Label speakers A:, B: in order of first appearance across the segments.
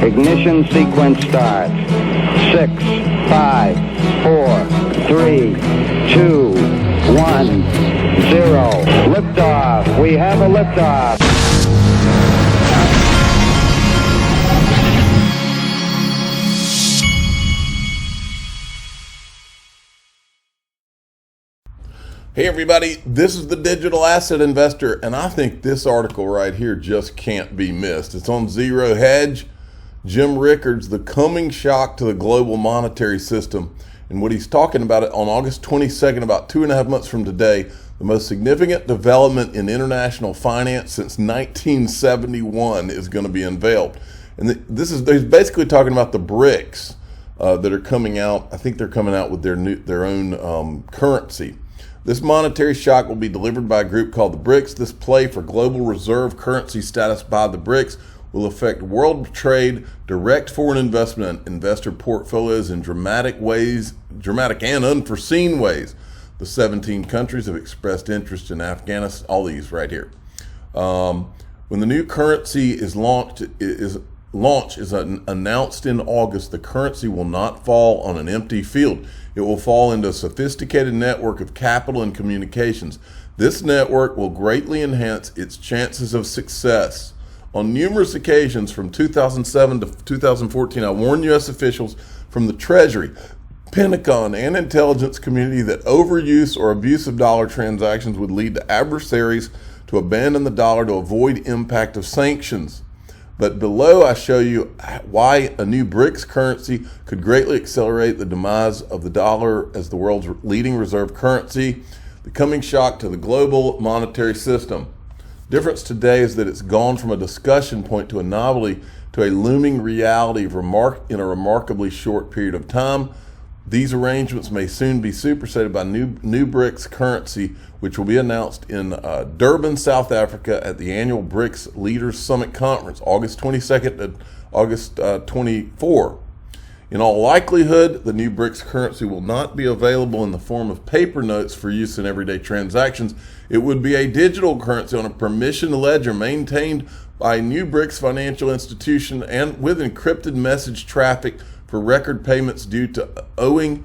A: Ignition sequence starts. 6, 5, 4, 3, 2, 1, 0. Liftoff. We have a liftoff.
B: Hey everybody, this is the Digital Asset Investor, and I think this article right here just can't be missed. It's on Zero Hedge. Jim Rickards, the coming shock to the global monetary system, and what he's talking about it on August 22nd, about 2.5 months from today, the most significant development in international finance since 1971 is going to be unveiled. And he's basically talking about the BRICS that are coming out. I think they're coming out with their own currency. This monetary shock will be delivered by a group called the BRICS. This play for global reserve currency status by the BRICS will affect world trade, direct foreign investment, and investor portfolios in dramatic and unforeseen ways. The 17 countries have expressed interest in Afghanistan, all these right here. When the new currency is announced in August, the currency will not fall on an empty field. It will fall into a sophisticated network of capital and communications. This network will greatly enhance its chances of success. On numerous occasions from 2007 to 2014, I warned U.S. officials from the Treasury, Pentagon, and intelligence community that overuse or abuse of dollar transactions would lead to adversaries to abandon the dollar to avoid impact of sanctions. But below I show you why a new BRICS currency could greatly accelerate the demise of the dollar as the world's leading reserve currency, the coming shock to the global monetary system. Difference today is that it's gone from a discussion point to a novelty to a looming reality in a remarkably short period of time. These arrangements may soon be superseded by new BRICS currency, which will be announced in Durban, South Africa at the annual BRICS Leaders Summit Conference, August 22nd to August 24. In all likelihood, the new BRICS currency will not be available in the form of paper notes for use in everyday transactions. It would be a digital currency on a permissioned ledger maintained by a new BRICS financial institution and with encrypted message traffic for record payments due to owing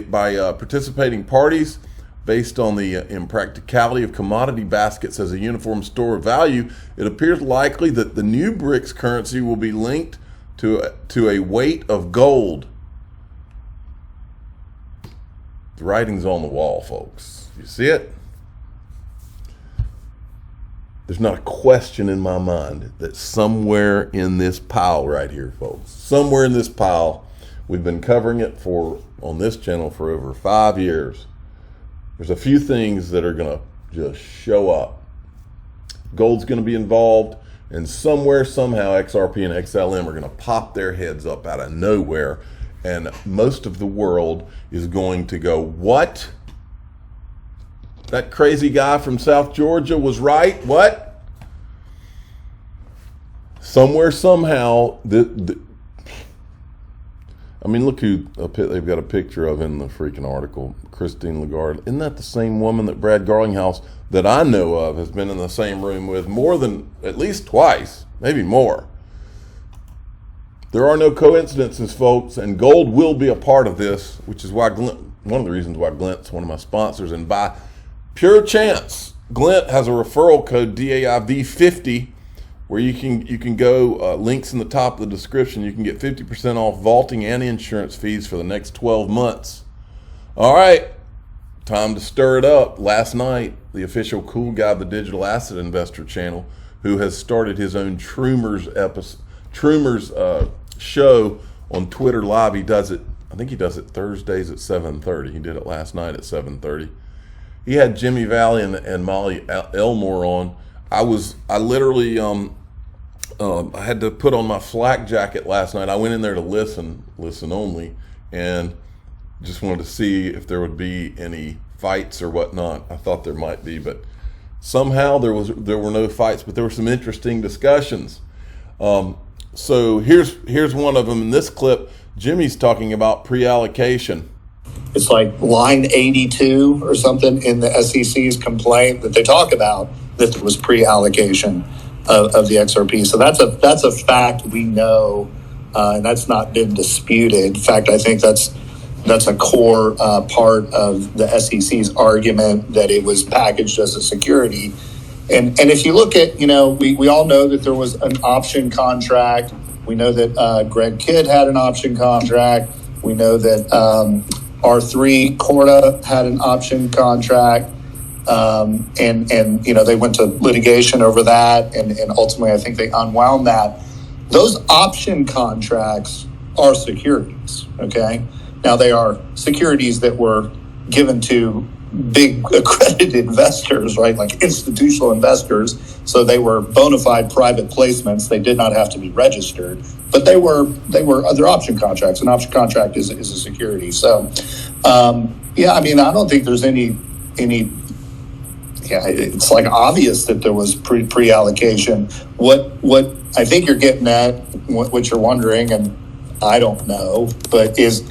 B: by participating parties. Based on the impracticality of commodity baskets as a uniform store of value, it appears likely that the new BRICS currency will be linked to a weight of gold. The writing's on the wall, folks. You see it? There's not a question in my mind that somewhere in this pile right here, folks, somewhere in this pile, we've been covering it on this channel for over 5 years. There's a few things that are going to just show up. Gold's going to be involved, and somewhere, somehow, XRP and XLM are going to pop their heads up out of nowhere, and most of the world is going to go, what? That crazy guy from South Georgia was right? What? Somewhere, somehow, I mean, look who they've got a picture of in the freaking article, Christine Lagarde. Isn't that the same woman that Brad Garlinghouse, that I know of, has been in the same room with more than at least twice, maybe more? There are no coincidences, folks, and gold will be a part of this, which is why one of the reasons why Glint's one of my sponsors. And by pure chance, Glint has a referral code DAIV50, where you can go, links in the top of the description. You can get 50% off vaulting and insurance fees for the next 12 months. All right, time to stir it up. Last night, the official cool guy of the Digital Asset Investor channel, who has started his own Troomers show on Twitter Live. I think he does it Thursdays at 7:30. He did it last night at 7:30. He had Jimmy Valley and Molly Elmore on. I literally, I had to put on my flak jacket last night. I went in there to listen only, and just wanted to see if there would be any fights or whatnot. I thought there might be, but somehow there were no fights, but there were some interesting discussions. So here's one of them in this clip. Jimmy's talking about pre-allocation.
C: It's like line 82 or something in the SEC's complaint that they talk about that there was pre-allocation. of the XRP. So that's a fact we know, and that's not been disputed. In fact, I think that's a core part of the SEC's argument that it was packaged as a security. And if you look at, we all know that there was an option contract. We know that Greg Kidd had an option contract. We know that R3 Corda had an option contract. And they went to litigation over that, and ultimately I think they unwound that. Those option contracts are securities, okay? Now they are securities that were given to big accredited investors, right? Like institutional investors. So they were bona fide private placements. They did not have to be registered, but they were other option contracts. An option contract is a security. So, I don't think there's any. Yeah, it's like obvious that there was pre-allocation. What I think you're getting at, what you're wondering, and I don't know, but is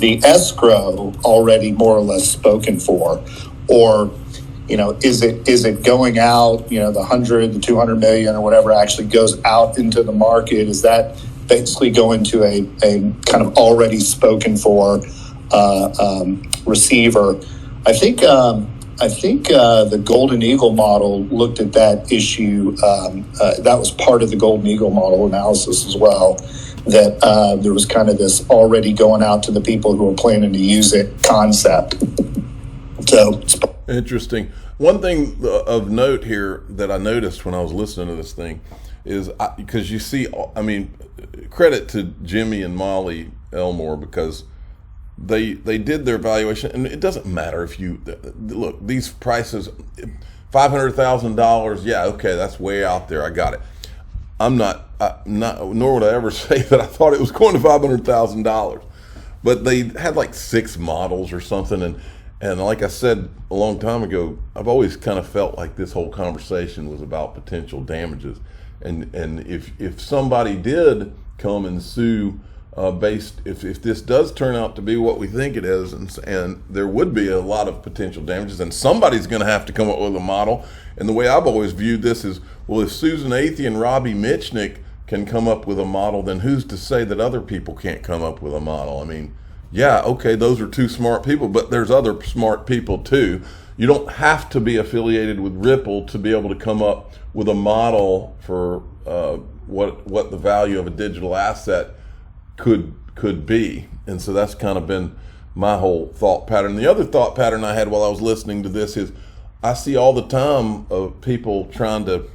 C: the escrow already more or less spoken for, or is it going out? The 100, the 200 million, or whatever actually goes out into the market? Is that basically going to a kind of already spoken for receiver? I think the Golden Eagle model looked at that issue. That was part of the Golden Eagle model analysis as well, that there was kind of this already going out to the people who are planning to use it concept. So
B: interesting. One thing of note here that I noticed when I was listening to this thing is because you see, credit to Jimmy and Molly Elmore, because they did their valuation, and it doesn't matter if you look, these prices, $500,000. Yeah, okay, that's way out there. I got it. I'm not, nor would I ever say that I thought it was going to $500,000. But they had like 6 models or something, and like I said a long time ago, I've always kind of felt like this whole conversation was about potential damages, and if somebody did come and sue. If this does turn out to be what we think it is, and there would be a lot of potential damages, and somebody's going to have to come up with a model. And the way I've always viewed this is, well, if Susan Athey and Robbie Mitchnick can come up with a model, then who's to say that other people can't come up with a model? I mean, yeah, okay, those are 2 smart people, but there's other smart people too. You don't have to be affiliated with Ripple to be able to come up with a model for what the value of a digital asset could be. And so that's kind of been my whole thought pattern. The other thought pattern I had while I was listening to this is, I see all the time of people trying to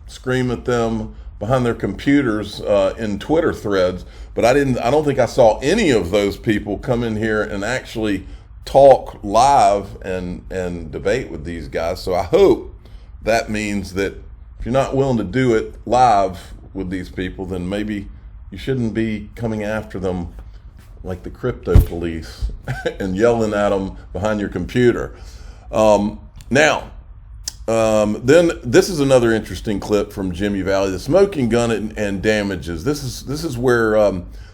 B: scream at them behind their computers in Twitter threads, but I don't think I saw any of those people come in here and actually talk live and debate with these guys. So I hope that means that if you're not willing to do it live with these people, then maybe you shouldn't be coming after them like the crypto police and yelling at them behind your computer. Then this is another interesting clip from Jimmy Valley, the smoking gun and damages. This is where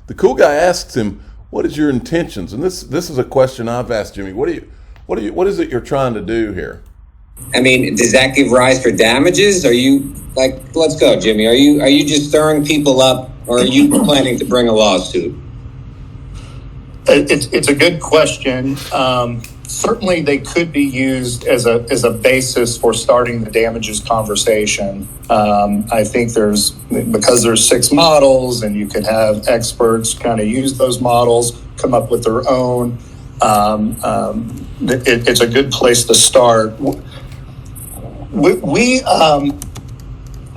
B: the cool guy asks him, "What is your intentions?" And this is a question I've asked Jimmy. What is it you're trying to do here?
D: I mean, does that give rise for damages? Are you let's go, Jimmy. Are you just stirring people up, or are you planning to bring a lawsuit?
C: It's a good question. Certainly, they could be used as a basis for starting the damages conversation. I think because there's 6 models, and you could have experts kind of use those models, come up with their own. It's a good place to start.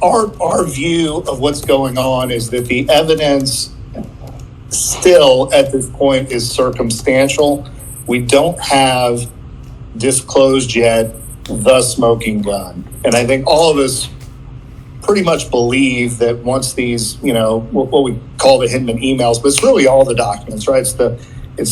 C: Our view of what's going on is that the evidence still at this point is circumstantial. We don't have disclosed yet the smoking gun. And I think all of us pretty much believe that once these, what we call the Hinman emails, but it's really all the documents, right? It's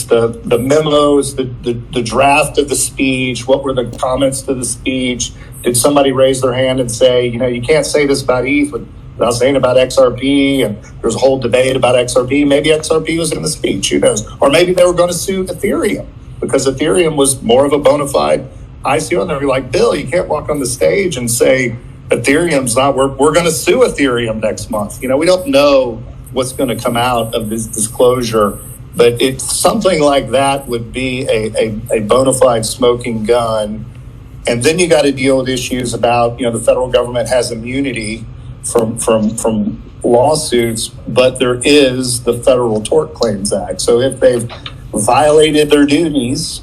C: the memos, the draft of the speech. What were the comments to the speech? Did somebody raise their hand and say, you can't say this about ETH without saying about XRP? And there's a whole debate about XRP. Maybe XRP was in the speech, who knows? Or maybe they were going to sue Ethereum because Ethereum was more of a bona fide ICO. And they're like, Bill, you can't walk on the stage and say Ethereum's not, we're going to sue Ethereum next month. We don't know what's going to come out of this disclosure, but it's something like that would be a bona fide smoking gun. And then you got to deal with issues about, the federal government has immunity from lawsuits, but there is the Federal Tort Claims Act. So if they've violated their duties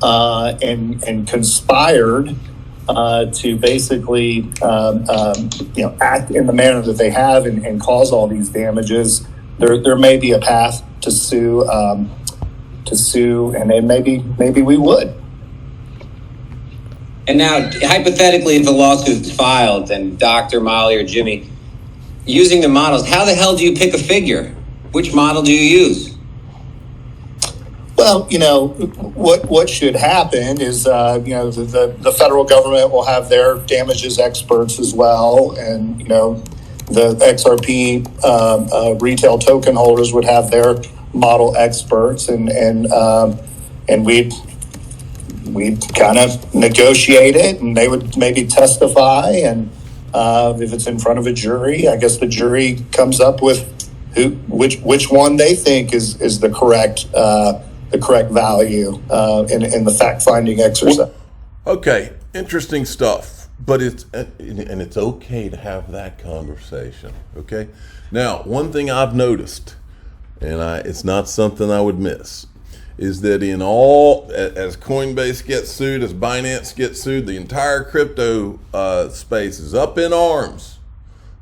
C: and conspired to basically act in the manner that they have and cause all these damages, there may be a path to sue, and then maybe we would.
D: And now, hypothetically, if a lawsuit is filed, then Dr. Molly or Jimmy, using the models, how the hell do you pick a figure? Which model do you use?
C: Well, what should happen is, the federal government will have their damages experts as well. And, the XRP retail token holders would have their model experts, and we'd kind of negotiate it, and they would maybe testify. And if it's in front of a jury, I guess the jury comes up with which one they think is the correct value in the fact-finding exercise.
B: Okay, interesting stuff, but it's okay to have that conversation. Okay, now one thing I've noticed, and it's not something I would miss, is that as Coinbase gets sued, as Binance gets sued, the entire crypto space is up in arms.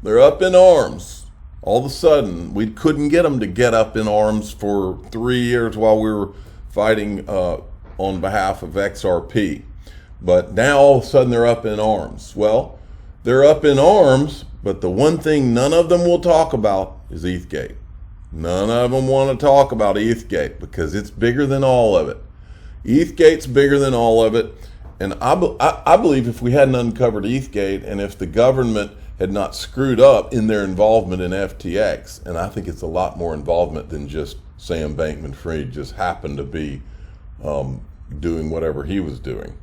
B: They're up in arms. All of a sudden, we couldn't get them to get up in arms for 3 years while we were fighting on behalf of XRP. But now all of a sudden they're up in arms. Well, they're up in arms, but the one thing none of them will talk about is ETHgate. None of them want to talk about ETHgate because it's bigger than all of it. ETHgate's bigger than all of it. And I believe if we hadn't uncovered ETHgate, and if the government had not screwed up in their involvement in FTX, and I think it's a lot more involvement than just Sam Bankman-Fried just happened to be doing whatever he was doing.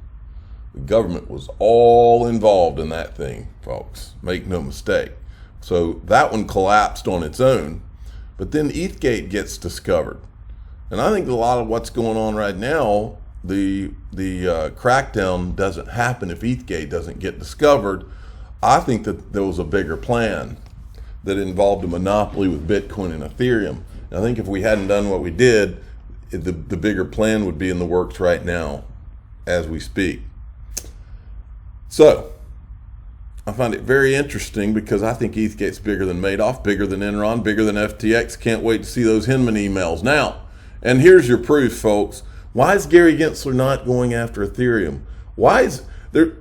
B: The government was all involved in that thing, folks. Make no mistake. So that one collapsed on its own. But then ETHgate gets discovered. And I think a lot of what's going on right now, the crackdown doesn't happen if ETHgate doesn't get discovered. I think that there was a bigger plan that involved a monopoly with Bitcoin and Ethereum. And I think if we hadn't done what we did, the bigger plan would be in the works right now as we speak. So I find it very interesting because I think ETHgate's bigger than Madoff, bigger than Enron, bigger than FTX. Can't wait to see those Hinman emails. Now, and here's your proof, folks. Why is Gary Gensler not going after Ethereum? Why is there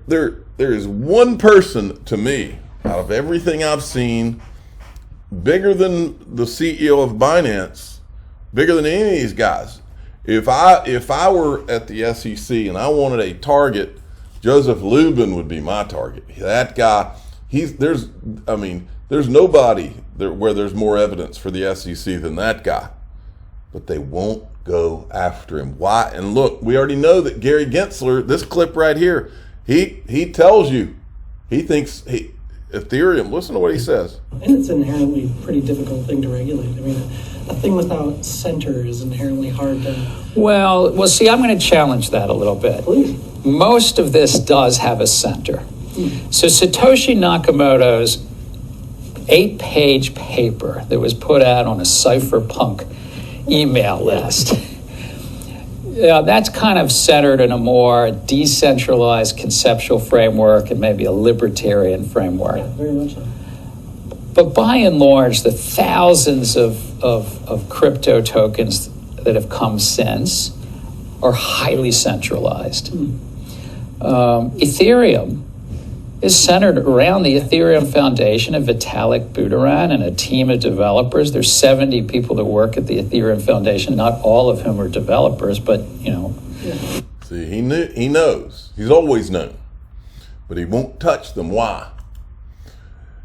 B: is one person to me out of everything I've seen bigger than the CEO of Binance, bigger than any of these guys. If I were at the SEC and I wanted a target, Joseph Lubin would be my target. That guy, there's nobody where there's more evidence for the SEC than that guy. But they won't go after him. Why? And look, we already know that Gary Gensler, this clip right here, he tells you, he thinks Ethereum, listen to what he says.
E: And it's an inherently pretty difficult thing to regulate. I mean, a thing without center is inherently hard to...
F: Well, see, I'm going to challenge that a little bit.
E: Please.
F: Most of this does have a center. So Satoshi Nakamoto's 8-page paper that was put out on a cypherpunk email list, that's kind of centered in a more decentralized conceptual framework and maybe a libertarian framework.
E: Yeah, very much so.
F: But by and large, the thousands of crypto tokens that have come since are highly centralized. Ethereum is centered around the Ethereum Foundation of Vitalik Buterin and a team of developers. There's 70 people that work at the Ethereum Foundation, not all of whom are developers, but, Yeah.
B: See, he knows. He's always known. But he won't touch them. Why?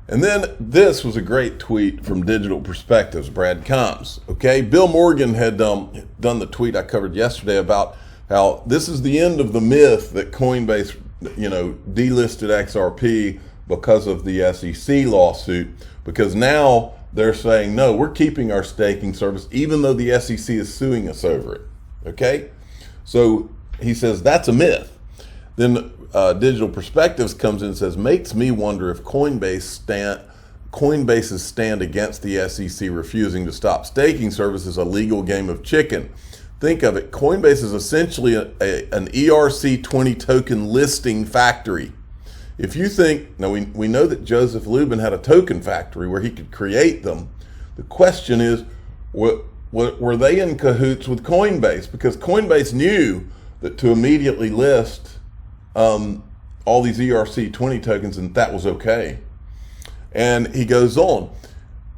B: And then this was a great tweet from Digital Perspectives, Brad Combs. Okay, Bill Morgan had done the tweet I covered yesterday about how this is the end of the myth that Coinbase, delisted XRP because of the SEC lawsuit, because now they're saying, no, we're keeping our staking service, even though the SEC is suing us over it. Okay? So he says that's a myth. Then Digital Perspectives comes in and says, makes me wonder if Coinbase's stand against the SEC refusing to stop staking service is a legal game of chicken. Think of it, Coinbase is essentially an ERC20 token listing factory. If you think, now we know that Joseph Lubin had a token factory where he could create them. The question is, were they in cahoots with Coinbase? Because Coinbase knew that to immediately list all these ERC20 tokens, and that was okay. And he goes on,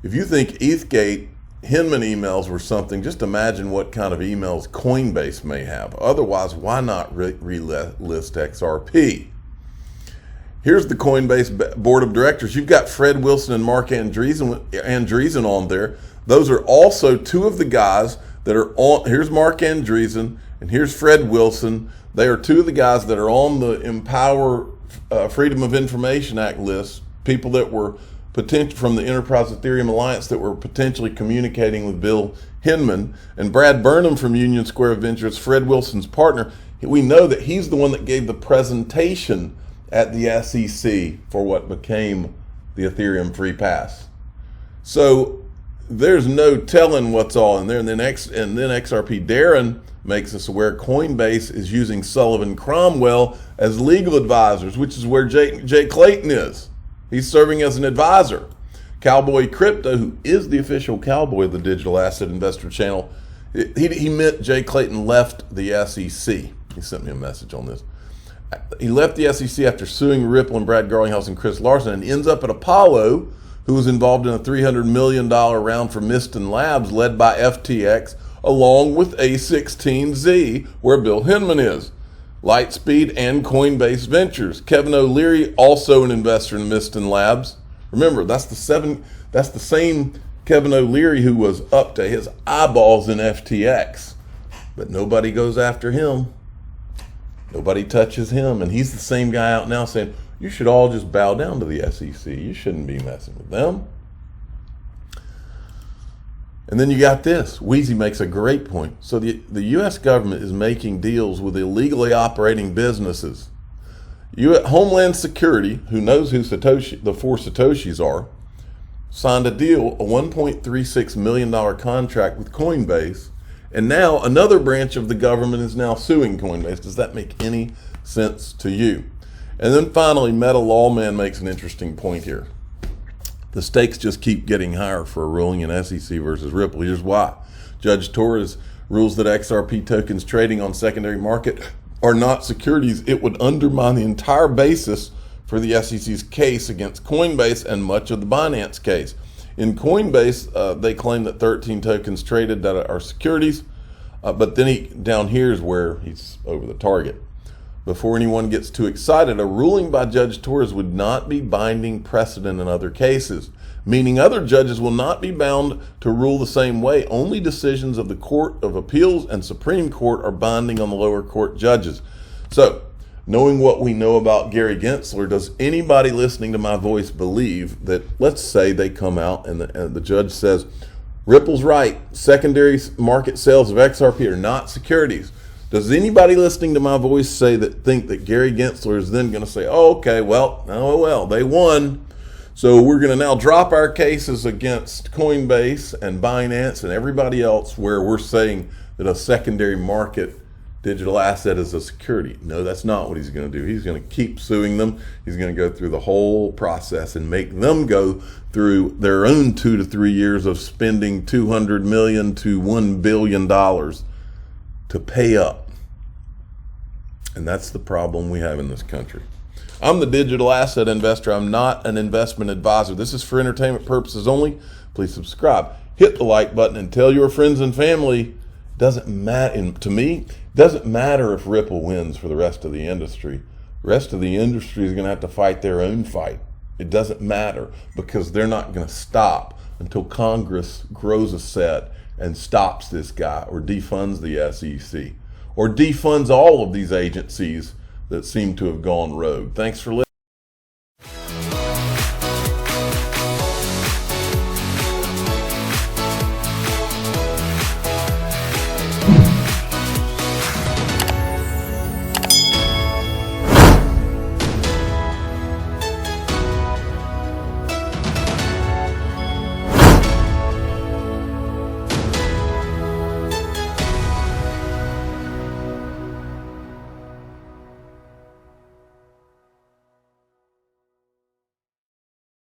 B: if you think ETHgate Hinman emails were something, just imagine what kind of emails Coinbase may have. Otherwise, why not relist XRP? Here's the Coinbase board of directors. You've got Fred Wilson and Mark Andreessen on there. Those are also two of the guys that are on. Here's Mark Andreessen and here's Fred Wilson. They are two of the guys that are on the Empower Freedom of Information Act list, people that were from the Enterprise Ethereum Alliance that were potentially communicating with Bill Hinman. And Brad Burnham from Union Square Ventures, Fred Wilson's partner, we know that he's the one that gave the presentation at the SEC for what became the Ethereum Free Pass. So there's no telling what's all in there. And then XRP Darren makes us aware Coinbase is using Sullivan Cromwell as legal advisors, which is where Jay Clayton is. He's serving as an advisor. Cowboy Crypto, who is the official cowboy of the Digital Asset Investor channel, he meant Jay Clayton left the SEC. He sent me a message on this. He left the SEC after suing Ripple and Brad Garlinghouse and Chris Larson, and ends up at Apollo, who was involved in a $300 million round for Miston Labs led by FTX, along with A16Z, where Bill Hinman is. Lightspeed and Coinbase Ventures. Kevin O'Leary, also an investor in Miston Labs. Remember, that's the same Kevin O'Leary who was up to his eyeballs in FTX. But nobody goes after him. Nobody touches him. And he's the same guy out now saying, you should all just bow down to the SEC. You shouldn't be messing with them. And then you got this. Wheezy makes a great point. So the U.S. government is making deals with illegally operating businesses. Homeland Security, who knows who the four Satoshis are, signed a deal, a $1.36 million contract with Coinbase. And now another branch of the government is now suing Coinbase. Does that make any sense to you? And then finally, Meta Lawman makes an interesting point here. The stakes just keep getting higher for a ruling in SEC versus Ripple. Here's why. Judge Torres rules that XRP tokens trading on secondary market are not securities. It would undermine the entire basis for the SEC's case against Coinbase and much of the Binance case. In Coinbase, they claim that 13 tokens traded that are securities, but then down here is where he's over the target. Before anyone gets too excited, a ruling by Judge Torres would not be binding precedent in other cases, meaning other judges will not be bound to rule the same way. Only decisions of the Court of Appeals and Supreme Court are binding on the lower court judges. So, knowing what we know about Gary Gensler, does anybody listening to my voice believe that, let's say they come out and the judge says, Ripple's right, secondary market sales of XRP are not securities. Does anybody listening to my voice think that Gary Gensler is then going to say, oh, okay, well, they won. So we're going to now drop our cases against Coinbase and Binance and everybody else where we're saying that a secondary market digital asset is a security. No, that's not what he's going to do. He's going to keep suing them. He's going to go through the whole process and make them go through their own 2 to 3 years of spending $200 million to $1 billion to pay up. And that's the problem we have in this country. I'm the digital asset investor. I'm not an investment advisor. This is for entertainment purposes only. Please subscribe. Hit the like button and tell your friends and family. Doesn't matter, and to me, doesn't matter if Ripple wins for the rest of the industry. The rest of the industry is going to have to fight their own fight. It doesn't matter because they're not going to stop until Congress grows a set and stops this guy or defunds the SEC or defunds all of these agencies that seem to have gone rogue. Thanks for listening.